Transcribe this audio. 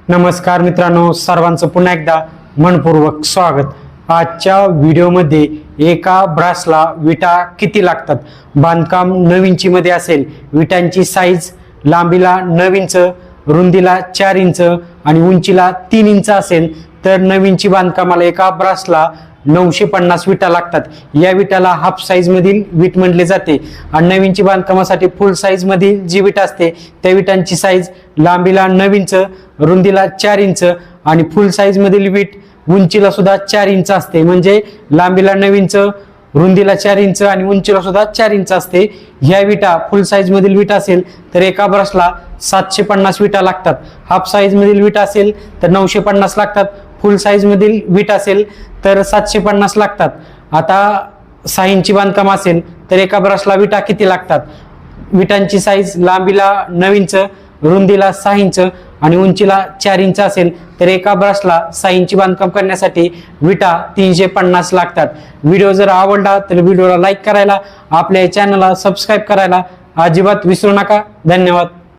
नमस्कार मित्रांनो, सर्वांचं पुन्हा एकदा मनपूर्वक स्वागत। आजच्या व्हिडिओमध्ये एका ब्रासला विटा किती लागतात, बांधकाम 9 इंचीमध्ये असेल, विटांची साईज लांबीला 9 इंच, रुंदीला 4 इंच आणि उंचीला 3 इंच असेल तर 9 इंची बांधकामाला एका ब्रासला 950 विटा लागतात। या विटाला हाफ साईज मधील वीट म्हटले जाते आणि 9 इंची बांधकामासाठी फुल साईज मधील जी विट असते त्या विटांची साईज लांबीला 9 इंच, रुंदीला 4 इंच आणि फुल साईज मधील वीट उंचीला सुद्धा 4 इंच असते। म्हणजे लांबीला 9 इंच, रुंदीला 4 इंच आणि उंचीला सुद्धा 4 इंच असते। ह्या विटा फुल साईज मधील विटा असेल तर एका ब्रशला 750 विटा लागतात। हाफ साईज मधील विटा असेल तर 950 लागतात, फुल साईज मधील विट असेल तर 750 लागतात। आता 6 इंची बांधकाम असेल तर एका ब्रशला विटा किती लागतात? विटांची साईज लांबीला 9 इंच, रुंदीला 6 इंच आणि उंचीला 4 इंच असेल तर एका ब्रशला 6 इंची बांधकाम करण्यासाठी विटा 350 लागतात। व्हिडिओ जर आवडला तर व्हिडिओला लाईक करायला, आपल्या चॅनलला सबस्क्राईब करायला अजिबात विसरू नका। धन्यवाद।